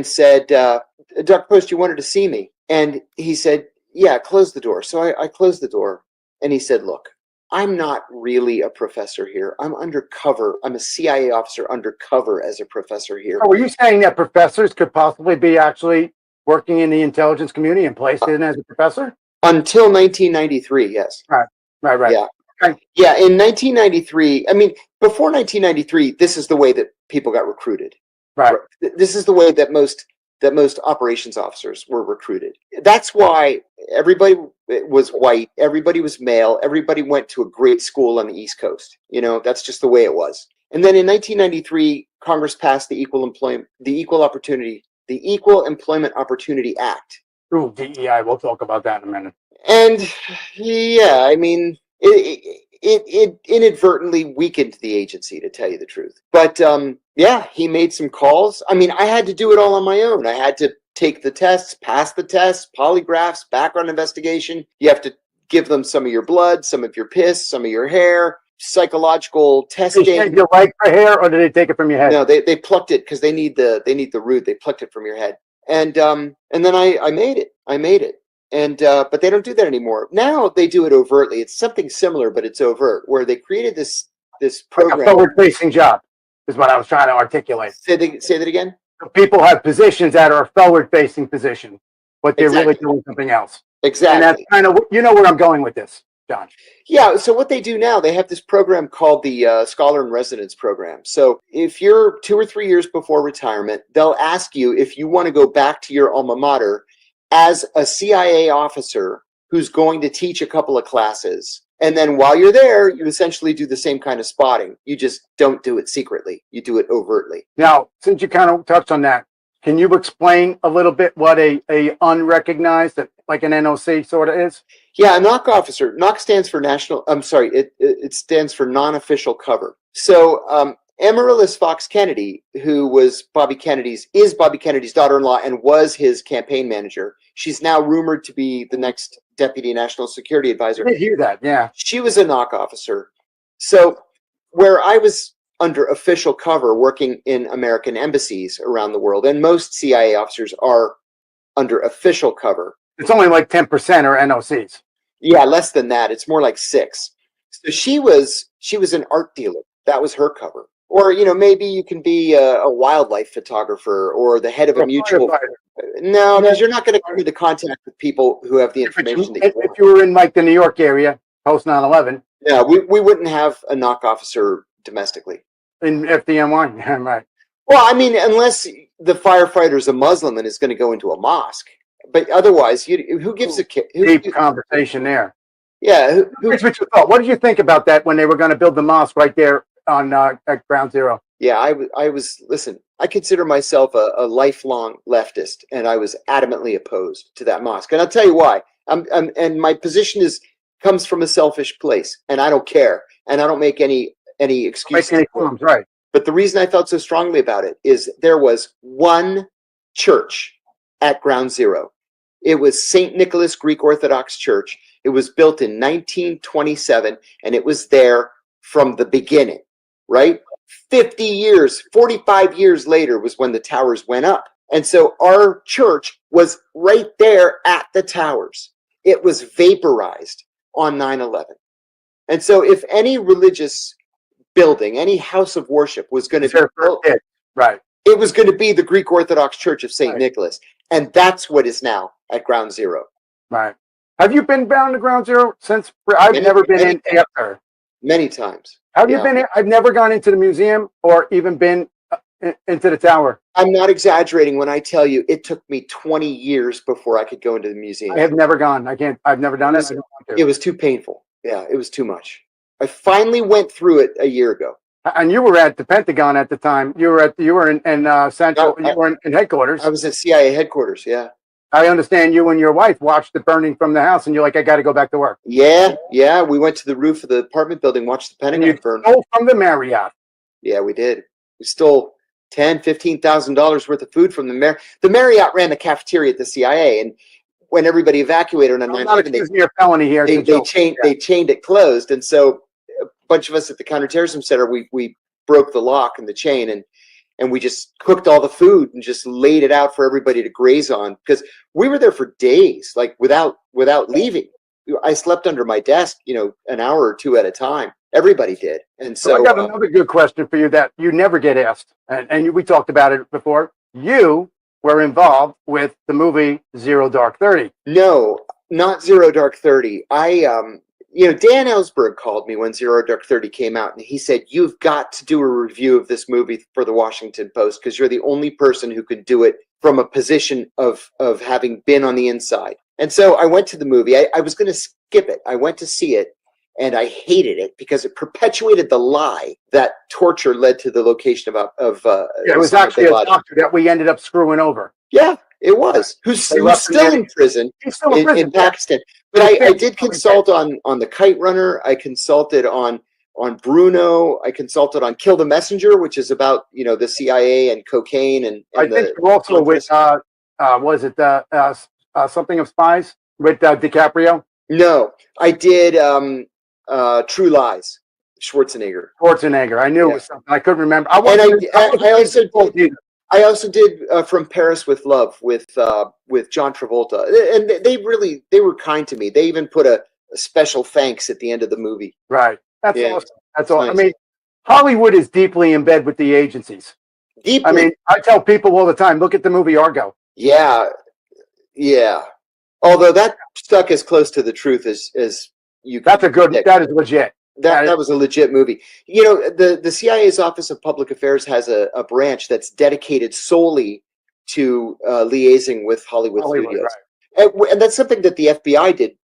said, "Dr. Post, you wanted to see me?" And he said, "Yeah, close the door." So I closed the door, and he said, "Look, I'm not really a professor here. I'm undercover. I'm a CIA officer undercover as a professor here." Oh, were you saying that professors could possibly be actually working in the intelligence community and placed in as a professor? Until 1993, yes. Right. Yeah. Okay. Yeah, in 1993, I mean, before 1993, this is the way that people got recruited. Right. This is the way that most operations officers were recruited. That's why everybody was white, everybody was male, everybody went to a great school on the East Coast. You know, that's just the way it was. And then in 1993, Congress passed the Equal Employment Opportunity Act. Ooh, DEI. We'll talk about that in a minute. And yeah, I mean, it inadvertently weakened the agency, to tell you the truth. But yeah, he made some calls. I mean, I had to do it all on my own. I had to take the tests, pass the tests, polygraphs, background investigation. You have to give them some of your blood, some of your piss, some of your hair, psychological testing. Did they shave your leg for hair, or did they take it from your head? No, they plucked it because they need the root. They plucked it from your head. And then I made it. And but they don't do that anymore. Now they do it overtly. It's something similar, but it's overt, where they created this program. Like a forward-facing job is what I was trying to articulate. Say that again. So people have positions that are a forward-facing position, but they're really doing something else. Exactly. And that's kind of, you know where I'm going with this, John. Yeah, so what they do now, they have this program called the Scholar in Residence program. So if you're 2 or 3 years before retirement, they'll ask you if you want to go back to your alma mater as a CIA officer who's going to teach a couple of classes. And then while you're there, you essentially do the same kind of spotting. You just don't do it secretly. You do it overtly. Now, since you kind of touched on that, can you explain a little bit what a unrecognized, like an NOC sort of is? Yeah, a NOC officer. NOC stands for national. I'm sorry, it stands for non-official cover. So Amaryllis Fox Kennedy, who was Bobby Kennedy's daughter-in-law and was his campaign manager. She's now rumored to be the next deputy national security advisor. I did hear that. Yeah, she was a NOC officer. So where I was under official cover working in American embassies around the world, and most CIA officers are under official cover. It's only like 10% are NOCs. Yeah, less than that. It's more like 6. So she was an art dealer. That was her cover. Or, you know, maybe you can be a wildlife photographer or the head of a mutual. No, because you're not going to come into contact with people who have the information. If you were in like the New York area post 9/11. No, we wouldn't have a NOC officer domestically. In FDNY, yeah, right. Well, I mean, unless the firefighter's a Muslim and is going to go into a mosque. But otherwise, who gives a deep conversation there? Yeah. Here's what you thought. What did you think about that when they were going to build the mosque right there on at Ground Zero? Yeah, I was. Listen, I consider myself a lifelong leftist, and I was adamantly opposed to that mosque. And I'll tell you why. And my position comes from a selfish place, and I don't care, and I don't make any excuses. Right. But the reason I felt so strongly about it is there was one church at Ground Zero. It was St. Nicholas Greek Orthodox Church. It was built in 1927, and it was there from the beginning, right? 50 years, 45 years later was when the towers went up. And so our church was right there at the towers. It was vaporized on 9/11. And so if any religious building, any house of worship was going to be built, right, it was going to be the Greek Orthodox Church of St. Right. Nicholas. And that's what is now at Ground Zero. right. Have you been down to Ground Zero since? I've never been in after. Many times. Have you been? I've never gone into the museum or even been into the tower. I'm not exaggerating when I tell you it took me 20 years before I could go into the museum. I have never gone. I've never done it. It was too painful. Yeah, it was too much. I finally went through it a year ago. And you were at the Pentagon at the time. You were in Central. You were in headquarters. I was at CIA headquarters. Yeah. I understand you and your wife watched the burning from the house, and you're like, I got to go back to work. Yeah. We went to the roof of the apartment building, watched the Pentagon burn. Stole from the Marriott. Yeah, we did. We stole $10,000-$15,000 worth of food from the Marriott. The Marriott ran the cafeteria at the CIA, and when everybody evacuated on 9/11, not accusing your felony here. They chained it closed, and so a bunch of us at the counterterrorism center, we broke the lock and the chain, and we just cooked all the food and just laid it out for everybody to graze on, because we were there for days, like without leaving. I slept under my desk, an hour or two at a time. Everybody did. And so I got another good question for you that you never get asked, and we talked about it before. You were involved with the movie Zero Dark 30. No, not Zero Dark 30. Dan Ellsberg called me when Zero Dark 30 came out, and he said, you've got to do a review of this movie for the Washington Post, because you're the only person who could do it from a position of having been on the inside. And so I went to the movie. I was going to skip it. I went to see it, and I hated it because it perpetuated the lie that torture led to the location of it was actually a doctor that we ended up screwing over. Yeah, it was. Who's still in prison. He's still in prison in Pakistan. But I did consult on the Kite Runner. I consulted on Bruno. I consulted on Kill the Messenger, which is about the CIA and cocaine and I think you're also with was it something of Spies with DiCaprio? No, I did True Lies. Schwarzenegger. I knew it was something. I couldn't remember. I also did From Paris with Love with John Travolta, and they were kind to me. They even put a special thanks at the end of the movie. Right. That's awesome. That's all. Nice. I mean, Hollywood is deeply in bed with the agencies. Deeply. I mean, I tell people all the time, look at the movie Argo. Yeah. Although that stuck as close to the truth as you. That is legit. That was a legit movie. The CIA's Office of Public Affairs has a branch that's dedicated solely to liaising with Hollywood studios. Right. And that's something that the FBI did,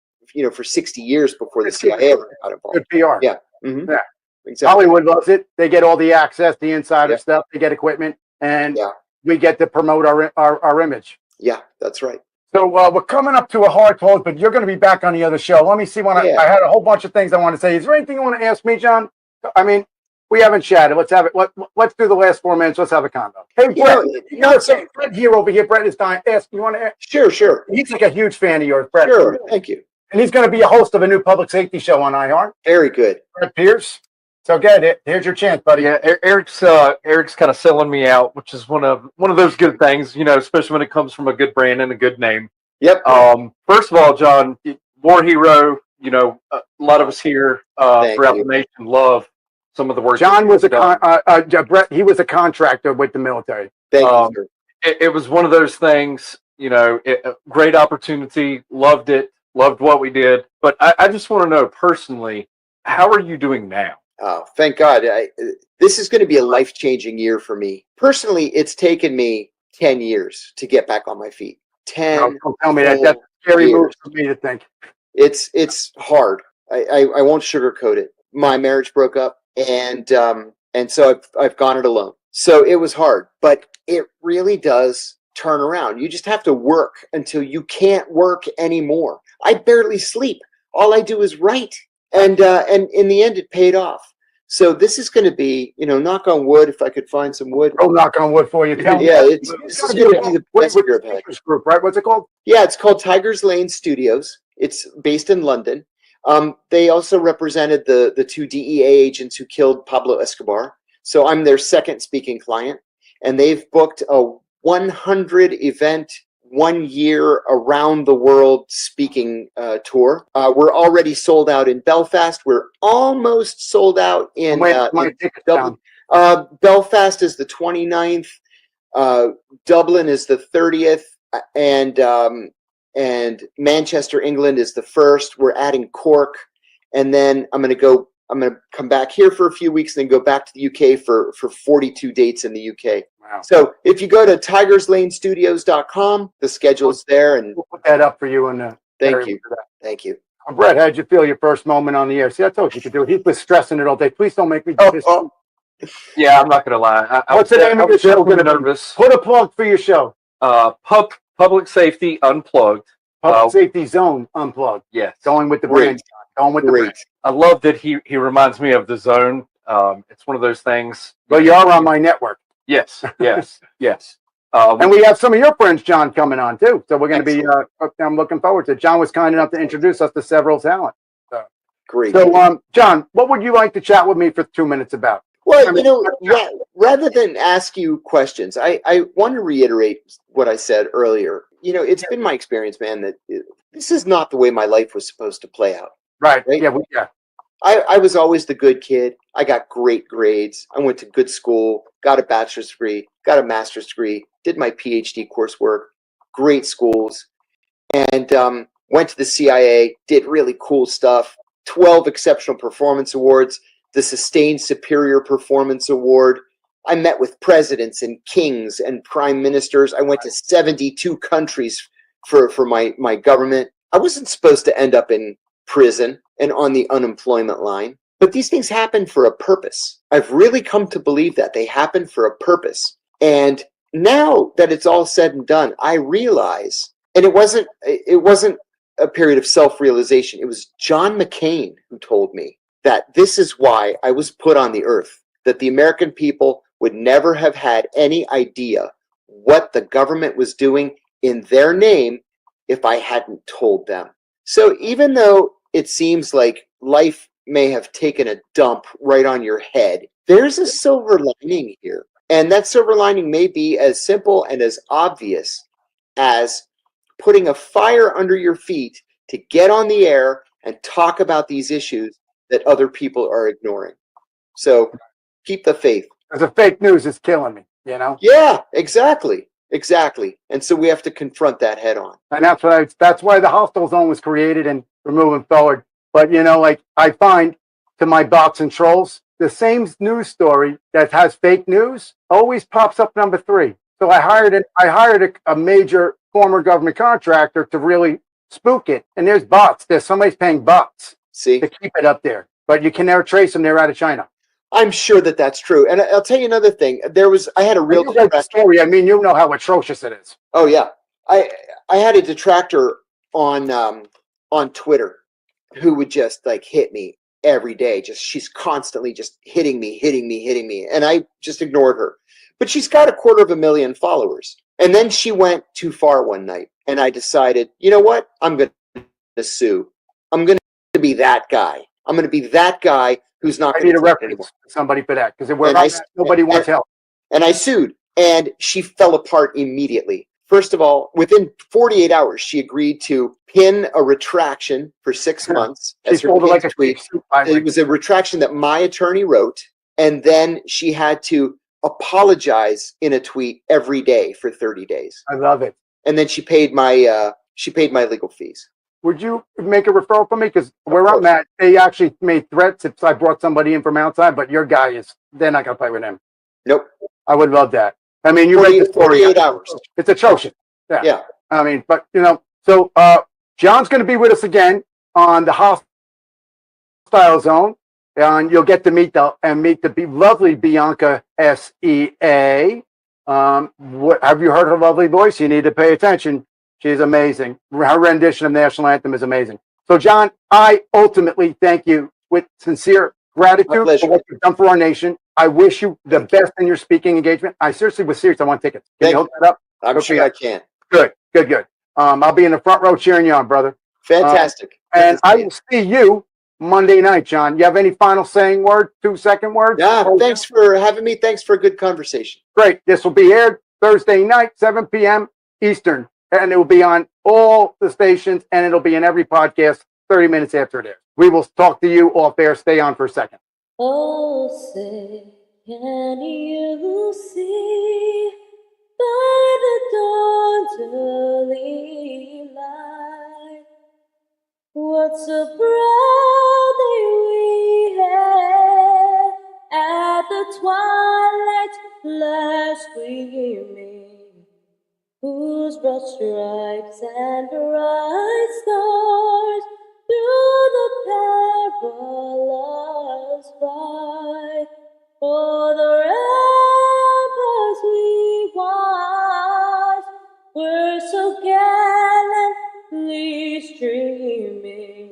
for 60 years before the CIA ever got involved. Good PR. Yeah. Mm-hmm. Yeah. Exactly. Hollywood loves it. They get all the access, the insider stuff. They get equipment, and we get to promote our image. Yeah, that's right. So we're coming up to a hard close, but you're going to be back on the other show. Let me see. I had a whole bunch of things I want to say. Is there anything you want to ask me, John? I mean, we haven't chatted. Let's have it. Let's do the last 4 minutes. Let's have a convo. Hey, Brett, Brett here over here. Brett is dying. Ask. You want to ask? Sure. He's like a huge fan of yours, Brett. Sure. Thank you. And he's going to be a host of a new public safety show on iHeart. Very good. Brett Pierce. So get it. Here's your chance, buddy. Yeah, Eric's kind of selling me out, which is one of those good things, especially when it comes from a good brand and a good name. Yep. First of all, John, war hero. A lot of us here throughout the nation love some of the work. John was Brett. He was a contractor with the military. Thank you, sir. It was one of those things. Great opportunity. Loved it. Loved what we did. But I just want to know personally, how are you doing now? Oh, thank God. This is going to be a life-changing year for me. Personally, it's taken me 10 years to get back on my feet. 10 don't tell me that. That's a scary move for me to think. It's hard. I won't sugarcoat it. My marriage broke up, and so I've gone it alone. So it was hard, but it really does turn around. You just have to work until you can't work anymore. I barely sleep. All I do is write. And in the end, it paid off. So this is going to be, knock on wood, if I could find some wood. I'll knock on wood for you. This is going to be the best year I've had. Group, right? What's it called? Yeah, it's called Tigers Lane Studios. It's based in London. They also represented the two DEA agents who killed Pablo Escobar. So I'm their second speaking client. And they've booked a 100 event 1-year around the world speaking tour. We're already sold out in Belfast. We're almost sold out in, my tickets Dublin. down. Belfast is the 29th. Dublin is the 30th, and Manchester, England is the 1st. We're adding Cork, and then I'm going to come back here for a few weeks, and then go back to the UK for 42 dates in the UK. Wow. So if you go to tigersLanestudios.com, the schedule's there, and We'll put that up for you. And thank you. Thank you. Brett, how'd you feel your first moment on the air? See, I told you you could do it. He was stressing it all day. Please don't make me do this. Yeah, I'm not gonna lie. What's the name of your show? Nervous. Put a plug for your show. Public Safety Unplugged. Public Safety Zone Unplugged. Yes. Going with the Great. brand. Going with the brand. I love that he reminds me of the Zone. It's one of those things. Well, you are on my network. Yes, yes, yes. And we have some of your friends, John, coming on too. So we're going to be, I'm looking forward to it. John was kind enough to introduce us to several talent. Great. So, John, what would you like to chat with me for 2 minutes about? Well, rather than ask you questions, I want to reiterate what I said earlier. It's been my experience, man, that this is not the way my life was supposed to play out. Right. Right? Yeah. I was always the good kid. I got great grades. I went to good school, got a bachelor's degree, got a master's degree, did my PhD coursework, great schools, and went to the CIA, did really cool stuff, 12 Exceptional Performance Awards, the Sustained Superior Performance Award. I met with presidents and kings and prime ministers. I went to 72 countries for my government. I wasn't supposed to end up in prison and on the unemployment line, but these things happen for a purpose. I've really come to believe that they happen for a purpose. And now that it's all said and done, I realize, and it wasn't a period of self-realization. It was John McCain who told me that this is why I was put on the earth, that the American people would never have had any idea what the government was doing in their name if I hadn't told them. So even though it seems like life may have taken a dump right on your head, there's a silver lining here. And that silver lining may be as simple and as obvious as putting a fire under your feet to get on the air and talk about these issues that other people are ignoring. So keep the faith. Because the fake news is killing me, Yeah, exactly. And so we have to confront that head on. And that's why the hostile zone was created, and we're moving forward. But I find, to my bots and trolls, the same news story that has fake news always pops up number 3. So I hired a major former government contractor to really spook it. And there's bots. Somebody's paying bots See, to keep it up there. But you can never trace them. They're out of China. I'm sure that that's true. And I'll tell you another thing. I had a real story. I mean, you know how atrocious it is. Oh yeah, I had a detractor on Twitter who would just like hit me every day. She's constantly just hitting me, and I just ignored her. But she's got 250,000 followers. And then she went too far one night, and I decided, you know what? I'm going to sue. I'm going to be that guy. I'm going to be that guy who's not going to need a reference to somebody for that, because nobody wants help. And I sued, and she fell apart immediately. First of all, within 48 hours, she agreed to pin a retraction for 6 months. She folded like a tweet. It was a retraction that my attorney wrote, and then she had to apologize in a tweet every day for 30 days. I love it. And then she paid my legal fees. Would you make a referral for me? Because where I'm at, they actually made threats if I brought somebody in from outside, but your guy they're not going to play with him. Nope. I would love that. I mean, you read the 48 hours. It's atrocious. Yeah. I mean, but, so John's going to be with us again on the Hostile Zone, and you'll get to meet the lovely Bianca S.E.A. Have you heard her lovely voice? You need to pay attention. She's amazing. Her rendition of National Anthem is amazing. So, John, I ultimately thank you with sincere gratitude for what you've done for our nation. I wish you the best in your speaking engagement. I seriously was serious. I want tickets. Can you hook that up? I'm sure I can. Good. I'll be in the front row cheering you on, brother. Fantastic. And I will see you Monday night, John. You have any final saying word, 2-second words? Yeah, thanks for having me. Thanks for a good conversation. Great. This will be aired Thursday night, 7 p.m. Eastern. and it will be on all the stations, and it'll be in every podcast 30 minutes after it airs. We will talk to you off air. Stay on for a second. Oh, say, can you see by the dawn's early light what so proudly we had at the twilight's last gleaming, whose broad stripes and bright stars through the perilous fight o'er the ramparts we watched were so gallantly streaming,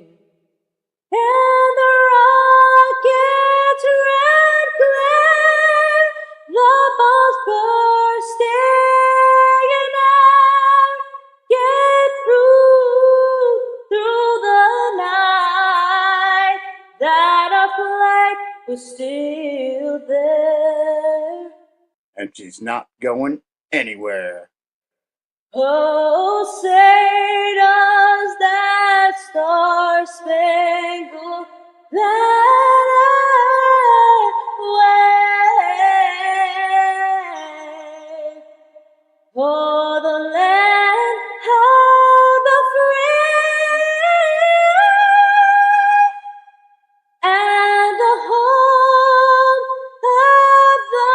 and the rocket's red glare, the bombs bursting in air, get through the night, that our flag was still there. And she's not going anywhere. Oh, say does that star-spangled banner wave for the land of the free and the home of the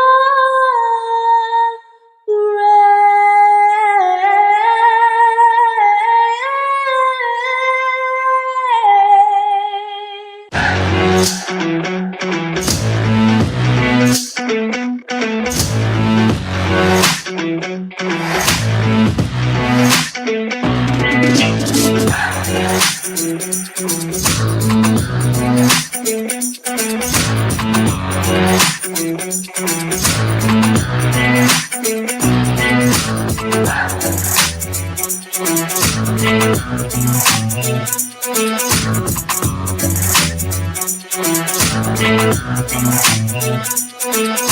brave.